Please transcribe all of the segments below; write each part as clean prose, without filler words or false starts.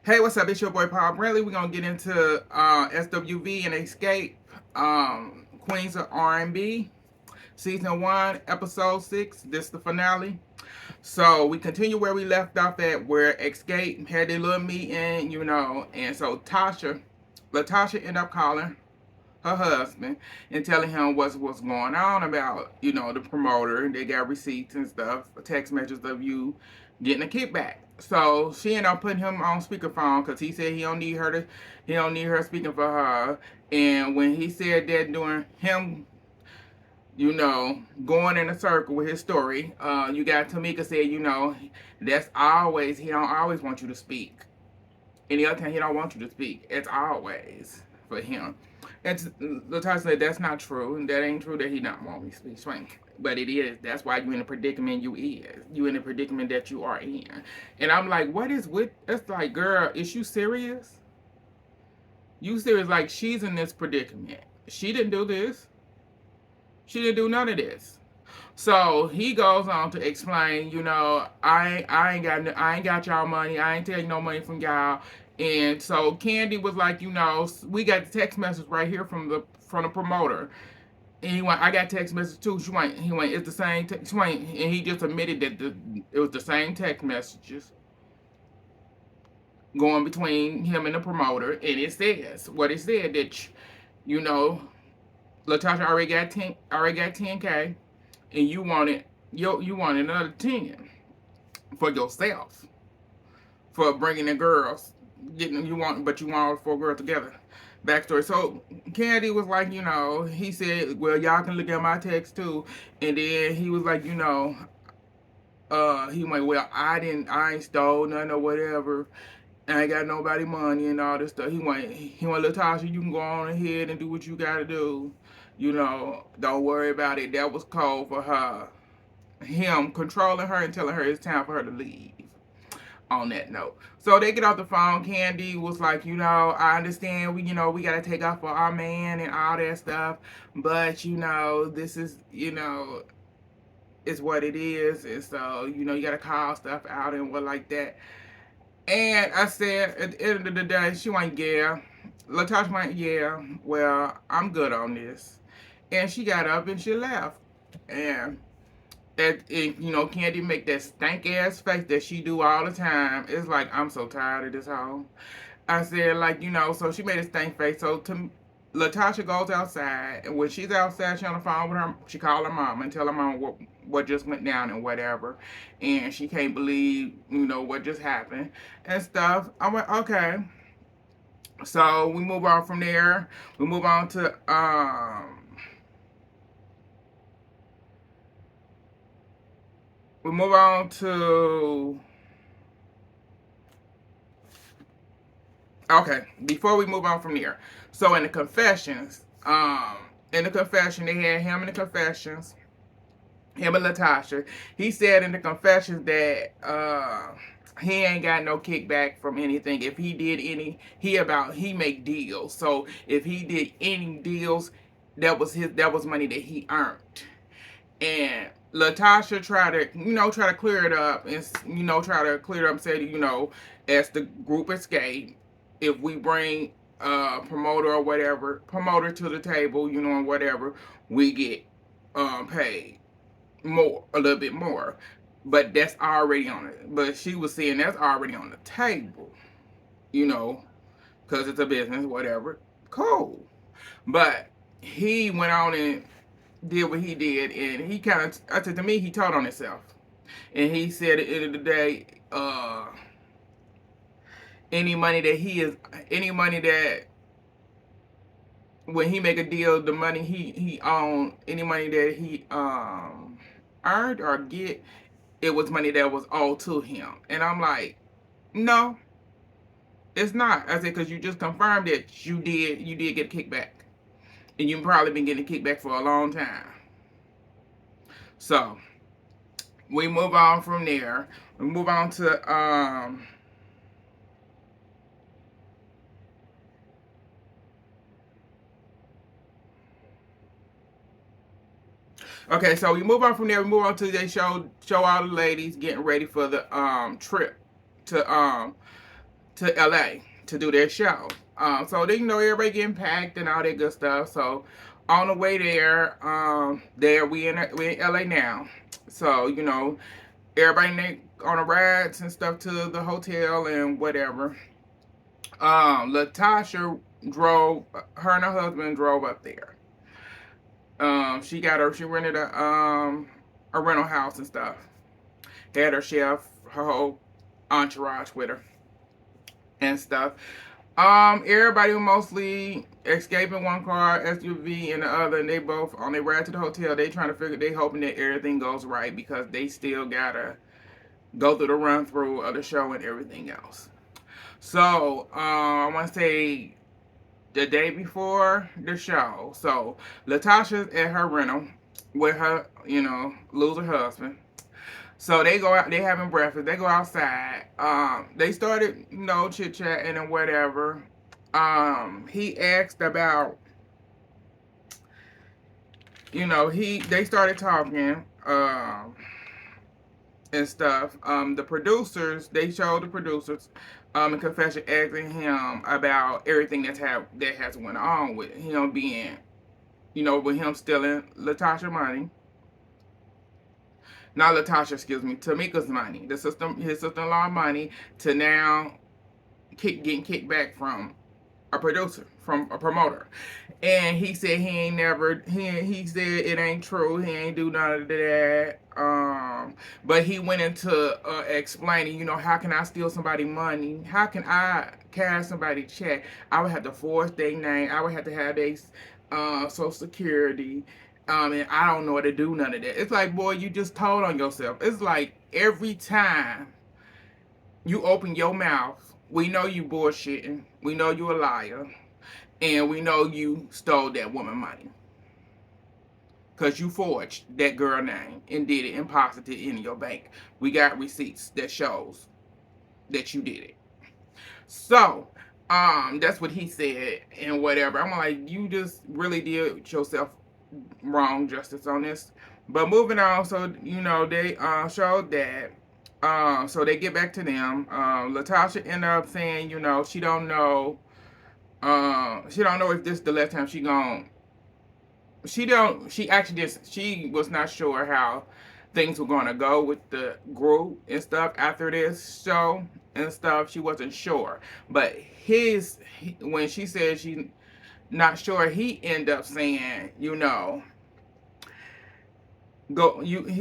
Hey, what's up? It's your boy Paul Bradley. We're gonna get into SWV and Xscape, Queens of R&B, Season 1, Episode 6. This is the finale. So we continue where we left off at, where Xscape had a little meeting, and so Latasha ended up calling her husband and telling him what's going on about, the promoter. They got receipts and stuff, text messages of you getting a kickback. So she ended up putting him on speakerphone because he said he don't need her speaking for her. And when he said that during him, going in a circle with his story, you got Tamika said, that's always, he don't always want you to speak. Any other time he don't want you to speak. It's always for him. And Latasha said that's not true. And that ain't true that he not want me to speak. But it is. That's why you in the predicament you is. You in the predicament that you are in. And I'm like, what is with? It's like, girl, is you serious? You serious? Like she's in this predicament. She didn't do this. She didn't do none of this. So he goes on to explain, I ain't got y'all money. I ain't taking no money from y'all. And so Candy was like, we got the text message right here from the promoter. And he went, I got text message too. He went, it's the same text. And he just admitted that it was the same text messages going between him and the promoter. And it says what it said that, Latasha already got 10K. And you wanted another 10 for yourself for bringing the girls, but you want all 4 girls together. Backstory. So Candy was like, he said, well, y'all can look at my text too, and then he was like, he went, well, I ain't stole nothing or whatever. I ain't got nobody money and all this stuff. He went, Latasha, you can go on ahead and do what you gotta do. Don't worry about it. That was cold for her. Him controlling her and telling her it's time for her to leave. On that note, so they get off the phone. Candy was like, I understand we gotta take off for our man and all that stuff, but this is it's what it is, and so you gotta call stuff out and what like that. And I said at the end of the day, she went, yeah. Latasha went, yeah. Well, I'm good on this, and she got up and she left, and Candy make that stank ass face that she do all the time. It's like, I'm so tired of this hoe. I said, like, so she made a stank face. So Latasha goes outside, and when she's outside, she on the phone with her. She called her mom and tell her mom what just went down and whatever, and she can't believe what just happened and stuff. I went, okay. So we move on from there. We move on to okay, before we move on from there. So in the confessions, they had him in the confessions, him and Latasha. He said in the confessions that he ain't got no kickback from anything. If he did any, he make deals. So if he did any deals, that was money that he earned. And Latasha try to clear it up and say, as the group escape, if we bring promoter or whatever promoter to the table, and whatever, we get paid a little bit more. But that's already on it. But she was saying that's already on the table, because it's a business, whatever. Cool. But he went on and did what he did, and he kind of, I said, to me, he told on himself. And he said at the end of the day, any money that when he make a deal, the money he owned, any money that he earned or get, it was money that was owed to him. And I'm like, no, it's not. I said, because you just confirmed that you did get a kickback, and you've probably been getting a kickback for a long time. So we move on from there. We move on to okay, so we move on from there. We move on to they show all the ladies getting ready for the trip to to LA to do their show. So they, everybody getting packed and all that good stuff. So on the way there, we in LA now. So everybody on the rides and stuff to the hotel and whatever. Latasha drove. Her and her husband drove up there. She rented a rental house and stuff. Had her chef, her whole entourage with her and stuff. Everybody was mostly escaping one car, SUV in the other, and they both on their ride to the hotel. They trying to figure, they hoping that everything goes right because they still gotta go through the run through of the show and everything else. So I want to say the day before the show. So Latasha's at her rental with her, loser husband. So they go out, they having breakfast, they go outside. They started, chit chatting and whatever. He asked about, they started talking, and stuff. The producers, they showed the producers, in confession, asking him about everything that has went on with him being, with him stealing Latasha money. Not Latasha, excuse me, Tamika's money, his sister-in-law money, to now getting kicked back from a producer, from a promoter. And he said he said it ain't true. He ain't do none of that. But he went into explaining, how can I steal somebody money? How can I cash somebody check? I would have to forge their name. I would have to have their social security. And I don't know how to do none of that. It's like, boy, you just told on yourself. It's like every time you open your mouth, we know you bullshitting. We know you a liar. And we know you stole that woman money. Because you forged that girl name and did it and deposited it in your bank. We got receipts that shows that you did it. So, that's what he said and whatever. I'm like, you just really did yourself wrong justice on this. But moving on, so, they showed that. So they get back to them. Latasha ended up saying, she don't know. She don't know if this is the last time she gone. She actually just, she was not sure how things were gonna go with the group and stuff after this show and stuff. She wasn't sure, but when she said she's not sure, he ended up saying, he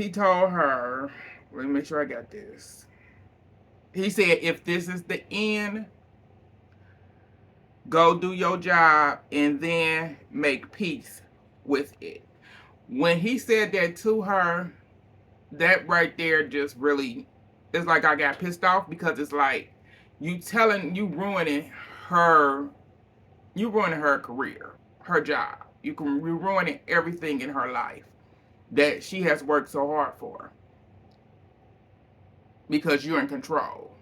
told her, let me make sure I got this. He said, if this is the end, go do your job and then make peace with it. When he said that to her, that right there just really, it's like I got pissed off because it's like you ruining her career, her job. You're ruining everything in her life that she has worked so hard for because you're in control.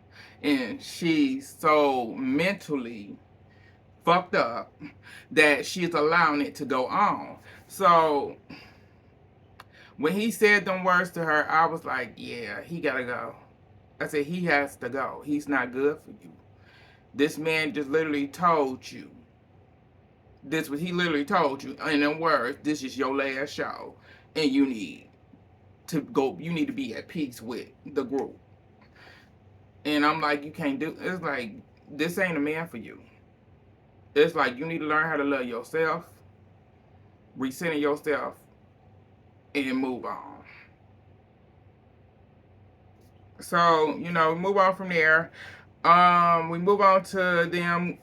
And she's so mentally fucked up that she's allowing it to go on. So when he said them words to her, I was like, yeah, he gotta go. I said, he has to go. He's not good for you. This man just literally told you. He literally told you in them words, this is your last show. And you need to go, you need to be at peace with the group. And I'm like, you can't do, it's like, this ain't a man for you. It's like, you need to learn how to love yourself, recenter yourself, and move on. So, move on from there. We move on to them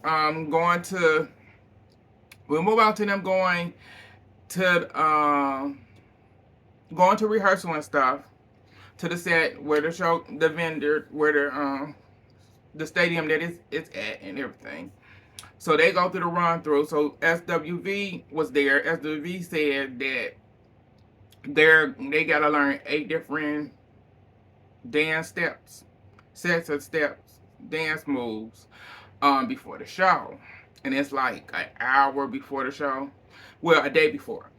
going to rehearsal and stuff, to the set where the vendor, where the stadium that it's at and everything. So they go through the run through. So SWV was there. SWV said that they gotta learn 8 different dance steps, sets of steps, dance moves, before the show. And it's like an hour before the show. Well, a day before.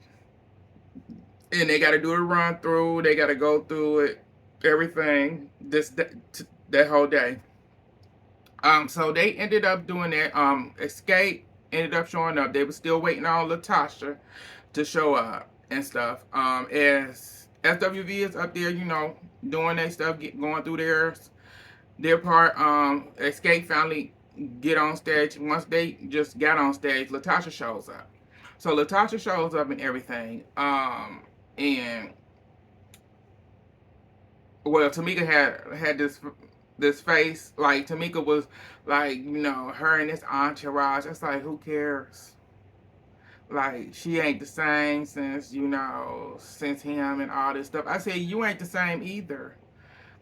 And they gotta do a run through, they gotta go through it, everything, that whole day. So they ended up doing that. Xscape ended up showing up. They were still waiting on Latasha to show up and stuff. As SWV is up there, doing their stuff, going through their part. Xscape finally get on stage. Once they just got on stage, Latasha shows up. So Latasha shows up and everything. And well, Tamika had this face. Like Tamika was like, her and this entourage. It's like, who cares? Like, she ain't the same since him and all this stuff. I said, you ain't the same either.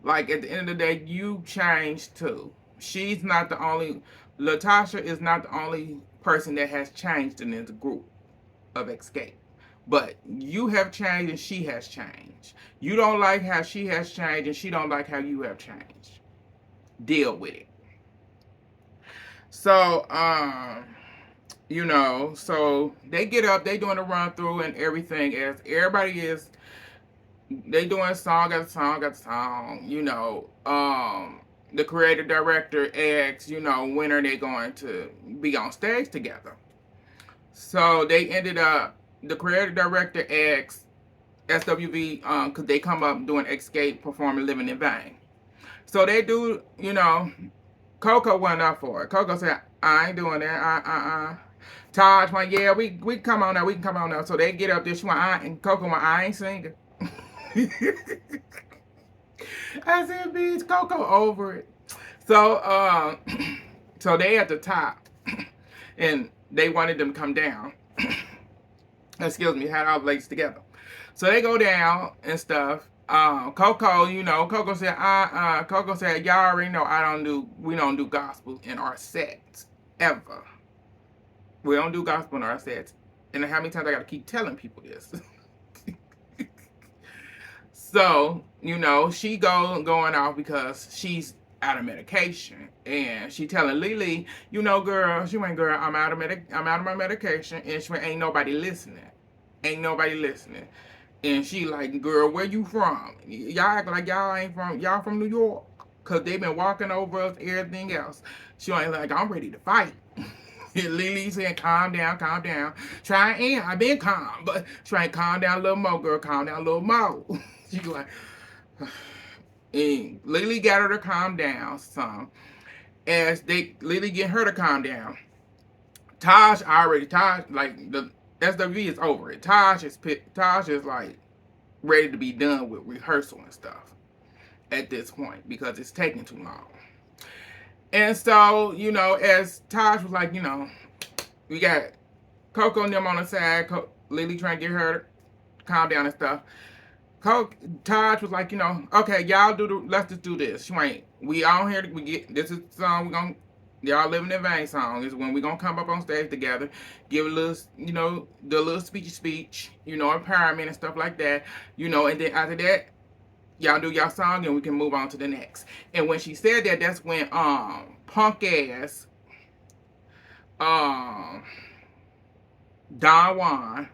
Like, at the end of the day, you changed too. She's not the only, Latasha is not the only person that has changed in this group of Xscape. But you have changed and she has changed. You don't like how she has changed and she don't like how you have changed. Deal with it. So, so they get up, they doing a run through and everything as everybody is, they doing song after song after song, the creative director asks, when are they going to be on stage together? So they ended up, the creative director asks SWV, because they come up doing Xscape, performing Living in Vain. So they do, Coco went up for it. Coco said, I ain't doing that. Taj went, yeah, we can come on now. We can come on now. So they get up there. She went, and Coco went, I ain't singing. I said, bitch, Coco over it. So, so they at the top, and they wanted them to come down. Excuse me, had all the ladies together. So they go down and stuff. Coco, Coco said, Coco said, y'all already know we don't do gospel in our sets ever. We don't do gospel in our sets. And how many times I gotta keep telling people this? So, she going off because she's out of medication. And she telling Lily, girl, she went, girl, I'm out of my medication. And she went, ain't nobody listening. Ain't nobody listening. And she like, girl, where you from? Y'all act like y'all from New York. Cause they been walking over us, everything else. She ain't like, I'm ready to fight. Lily said, calm down, calm down. I've been calm, but try and calm down a little more, girl, calm down a little more. She like, and Lily got her to calm down some. As Lily get her to calm down. Taj, like the SWV is over it. Taj is like ready to be done with rehearsal and stuff at this point because it's taking too long. And so, as Taj was like, we got Coco and them on the side, Lily trying to get her to calm down and stuff. Taj was like, okay, y'all let's just do this. She went, we all here, this is the song y'all Living in Vain song is when we gonna come up on stage together, give a little, the little speech, empowerment and stuff like that, and then after that, y'all do y'all song and we can move on to the next. And when she said that, that's when punk ass Don Juan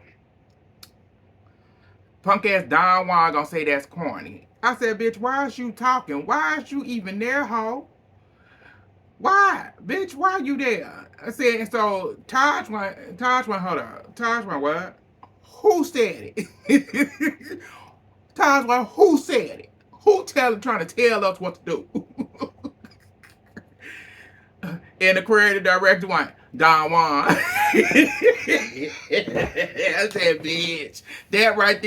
gonna say that's corny. I said, bitch, why is you talking? Why is you even there, ho? Why? Bitch, why you there? I said, and so Taj went, hold up. Taj went, what? Who said it? Taj went, who said it? Who trying to tell us what to do? And the creative director went, Don Juan. I said, bitch, that right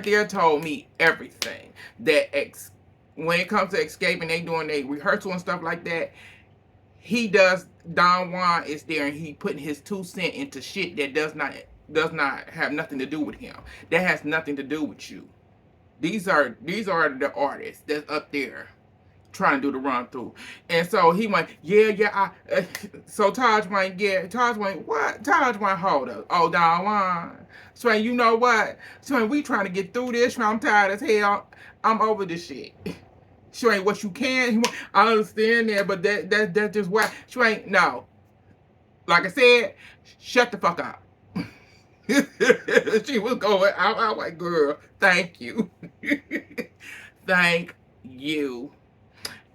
there told me everything. That when it comes to Xscape and they doing their rehearsal and stuff like that, Don Juan is there and he putting his 2 cents into shit that does not have nothing to do with him. That has nothing to do with you. These are the artists that's up there trying to do the run through. And so he went, so Taj went, what? Taj went, hold up. Oh, Don Juan. So you know what? So we trying to get through this. I'm tired as hell. I'm over this shit. She ain't what you can. I understand that, but that's just why. She ain't, no. Like I said, shut the fuck up. She was going, I was like, girl, thank you. Thank you.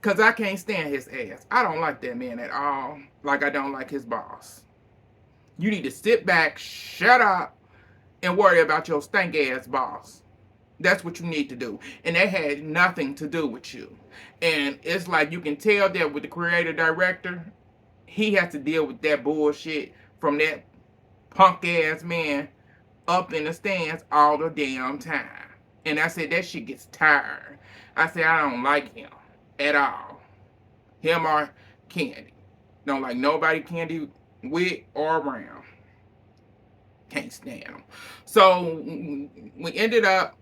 Because I can't stand his ass. I don't like that man at all. Like I don't like his boss. You need to sit back, shut up, and worry about your stank ass boss. That's what you need to do. And that had nothing to do with you. And it's like you can tell that with the creator director, he has to deal with that bullshit from that punk ass man up in the stands all the damn time. And I said that shit gets tired. I said I don't like him at all. Him or Candy. Don't like nobody Candy with or around. Can't stand him. So we ended up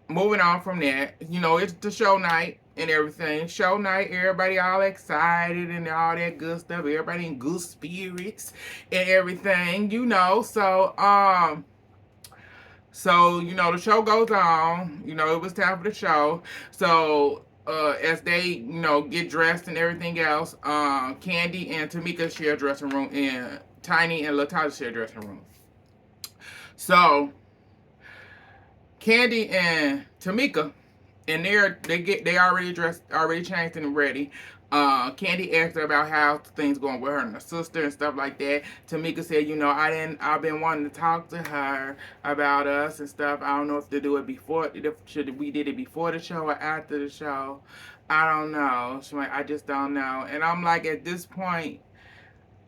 moving on from that. You know, it's the show night and everything. Show night, everybody all excited and all that good stuff. Everybody in good spirits and everything, you know. So, you know, the show goes on. You know, it was time for the show. So, as they, you know, get dressed and everything else, Candy and Tamika share a dressing room, and Tiny and Latasha share a dressing room. So, Candy and Tamika, and they already dressed, already changed and ready. Candy asked her about how things going with her and her sister and stuff like that. Tamika said, you know, I've been wanting to talk to her about us and stuff. I don't know if to do it before, should we did it before the show or after the show. I don't know. She's like, I just don't know. And I'm like, at this point,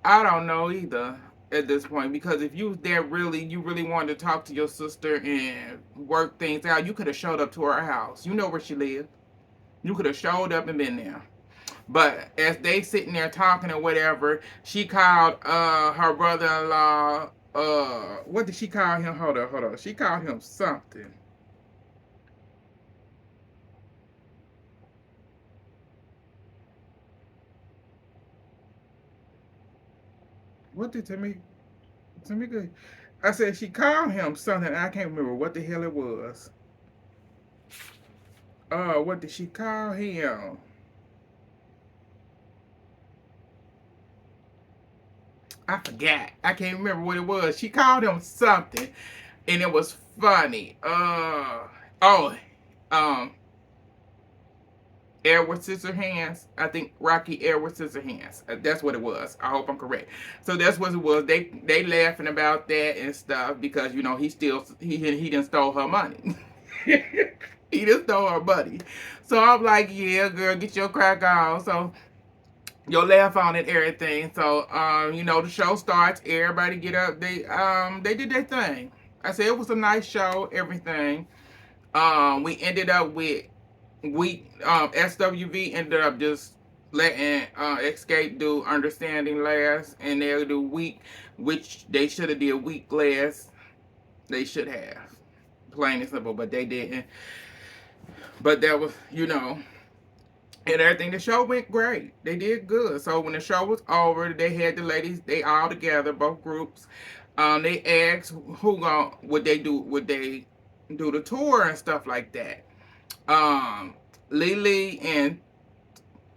I don't know either at this point, because if you was there you really wanted to talk to your sister and work things out, you could have showed up to her house. You know where she lived. You could have showed up and been there. But as they sitting there talking or whatever, she called her brother-in-law, what did she call him? Hold on. She called him something. What did Tamika? I said she called him something. I can't remember what the hell it was. What did she call him? I forgot. I can't remember what it was. She called him something, and it was funny. Oh, um, Edward Scissorhands. I think Rocky Edward Scissorhands. That's what it was. I hope I'm correct. So that's what it was. They laughing about that and stuff because you know he didn't stole her money. He just stole her money. So I'm like, yeah, girl, get your crack on. So you'll laugh on it, everything. So you know, the show starts. Everybody get up. They did their thing. I said it was a nice show. Everything. We ended up with SWV ended up just letting Xscape do Understanding last, and they'll do Week, which they should have did Week last. They should have, plain and simple, but they didn't. But that was, you know, and everything. The show went great. They did good. So when the show was over, they had the ladies. They all together, both groups. They asked would they do the tour and stuff like that. Lily and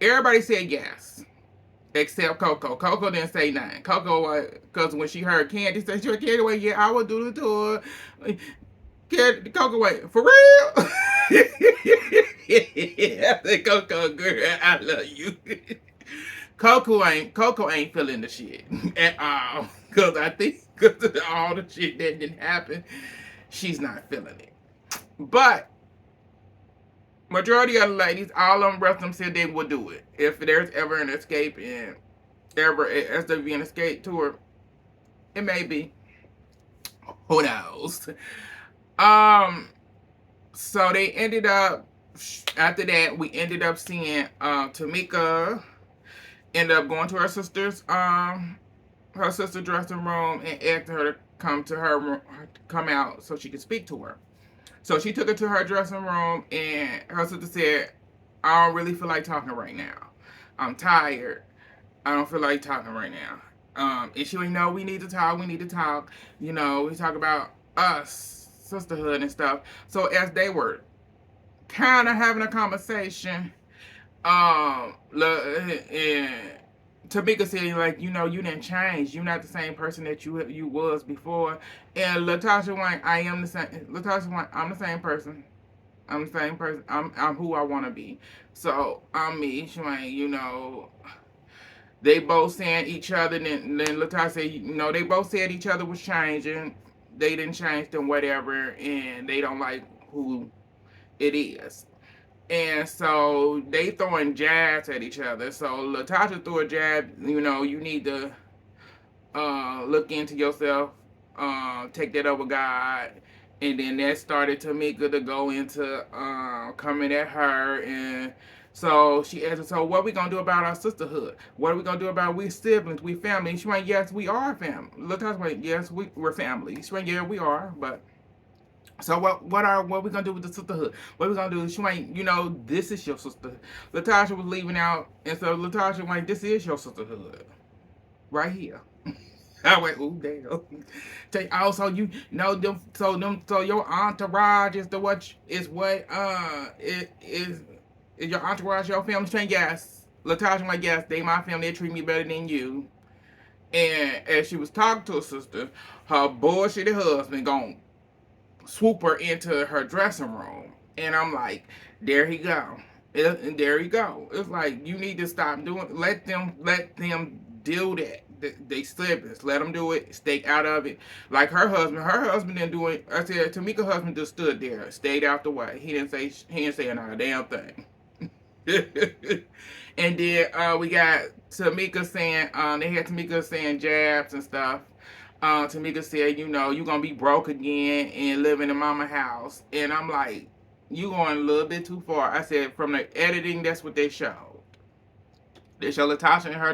everybody said yes, except Coco. Coco didn't say nothing. Coco, because when she heard Candy say, she Candy, wait, yeah, I will do the tour. Coco, wait, for real? I said, Coco, girl, I love you. Coco ain't feeling the shit at all. Because I think because of all the shit that didn't happen, she's not feeling it. But majority of the ladies, all of them, rest of them said they would do it. If there's ever an Xscape and ever an SWV Xscape tour, it may be. Who knows? So they ended up, after that, we ended up seeing Tamika ended up going to her sister's dressing room and asking her to come to her room, come out so she could speak to her. So she took her to her dressing room, and her sister said, I don't really feel like talking right now. I'm tired. I don't feel like talking right now. And she went, no, we need to talk. We need to talk. You know, we talk about us, sisterhood and stuff. So as they were kind of having a conversation, and Tamika said, like, you know, you didn't change. You're not the same person that you was before. And Latasha went, I am the same. Latasha went, I'm the same person. I'm the same person. I'm who I want to be. So I'm me. She ain't, they both saying each other. Then Latasha said, they both said each other was changing. They didn't change them, whatever, and they don't like who it is. And so they throwing jabs at each other. So Latasha threw a jab. You need to look into yourself, take that over God. And then that started Tamika to go into coming at her. And so she asked her, so what are we going to do about our sisterhood? What are we going to do about we siblings, we family? And she went, yes, we are family. Latasha went, yes, we're family. She went, yeah, we are. But so what we gonna do with the sisterhood? What we gonna do? She went, this is your sister. Latasha was leaving out, and so Latasha went, this is your sisterhood, right here. I went, ooh, damn. Also, so your entourage is is your entourage your family? Saying yes. Latasha went, yes, they my family. They treat me better than you. And as she was talking to her sister, her bullshitty husband gone swoop her into her dressing room. And I'm like, there he go. And there he go. It's like, you need to stop doing, let them do that. They siblings. Let them do it. Stay out of it. Like her husband didn't do it. I said, Tamika's husband just stood there, stayed out the way. He didn't say not a damn thing. And then we got Tamika saying, they had Tamika saying jabs and stuff. Tamika said, you're going to be broke again and living in mama house. And I'm like, you going a little bit too far. I said, from the editing, that's what they showed. They showed Latasha in her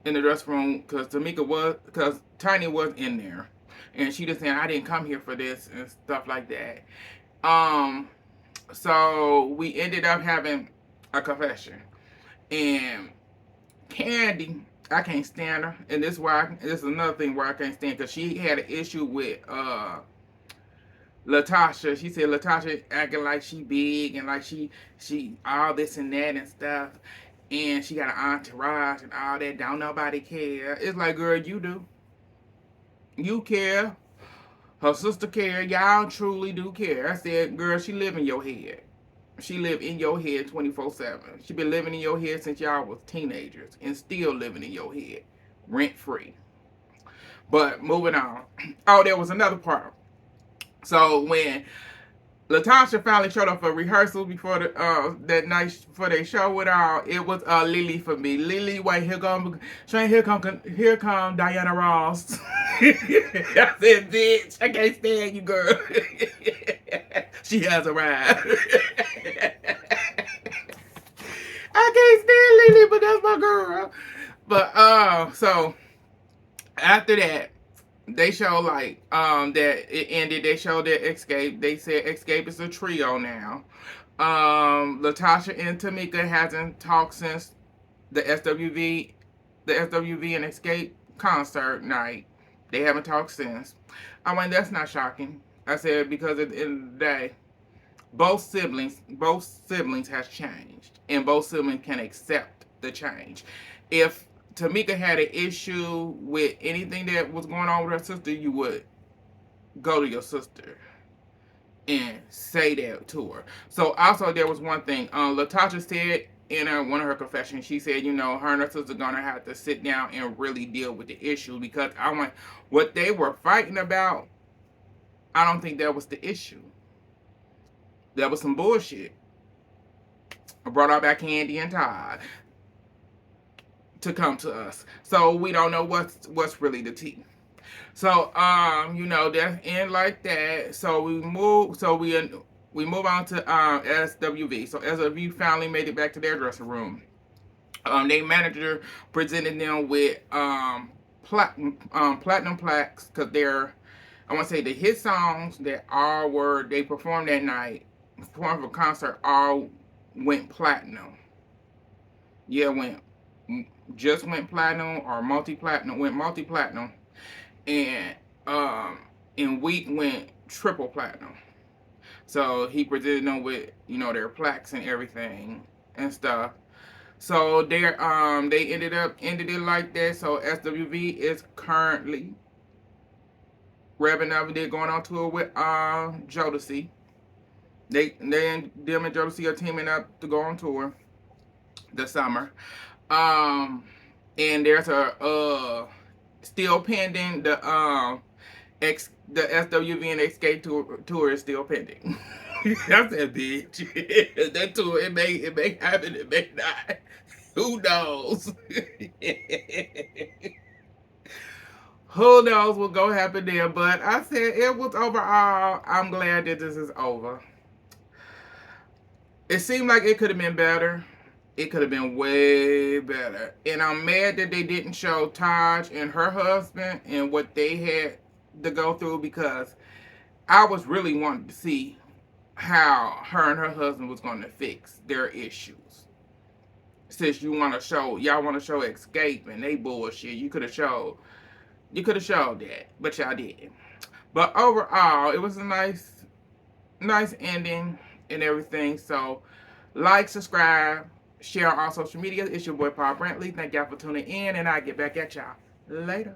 in the dressing room, because Tiny was in there. And she just saying, I didn't come here for this and stuff like that. So we ended up having a confession. And Candy, I can't stand her, and this is another thing where I can't stand, because she had an issue with Latasha. She said Latasha acting like she big and like she all this and that and stuff, and she got an entourage and all that. Don't nobody care. It's like, girl, you do. You care. Her sister care. Y'all truly do care. I said, girl, she live in your head. She live in your head 24/7. She been living in your head since y'all was teenagers and still living in your head, rent free. But moving on. Oh, there was another part. So when Latasha finally showed up for rehearsal before that night for their show with all, it was Lily for me. Lily, wait, here come Diana Ross. I said, bitch, I can't stand you, girl. She has arrived. I can't stand Lily, but that's my girl. But so after that, they show that it ended. They showed that Xscape. They said Xscape is a trio now. Latasha and Tamika hasn't talked since the SWV and Xscape concert night. They haven't talked since. I mean, that's not shocking. I said, because at the end of the day, both siblings has changed, and both siblings can accept the change. If Tamika had an issue with anything that was going on with her sister, you would go to your sister and say that to her. So also there was one thing Latasha said in one of her confessions. She said, her and her sister gonna have to sit down and really deal with the issue, because I went, what they were fighting about, I don't think that was the issue. That was some bullshit. I brought out back Candy and Todd to come to us. So we don't know what's really the tea. So that's end like that. So we move on to SWV. So SWV finally made it back to their dressing room. Their manager presented them with platinum plaques, because they're, I want to say, the hit songs that they performed that night, performed for concert, all went platinum. Yeah, went platinum or went multi-platinum. And Week went triple platinum. So he presented them with, their plaques and everything and stuff. So they ended it like that. So SWV is currently revving up. They're going on tour with Jodeci. Them and Jodeci are teaming up to go on tour this summer. Um, and there's a still pending the SWV and Xscape tour is still pending. I said, bitch, that tour it may happen, it may not. Who knows? Who knows what's gonna happen there? But I said it was overall. I'm glad that this is over. It seemed like it could have been better. It could have been way better. And I'm mad that they didn't show Taj and her husband and what they had to go through, because I was really wanting to see how her and her husband was going to fix their issues. Since y'all want to show Xscape and they bullshit, you could have showed that, but y'all didn't. But overall, it was a nice ending and everything. So, like, subscribe, share on all social media. It's your boy Paul Brantley. Thank y'all for tuning in, and I'll get back at y'all later.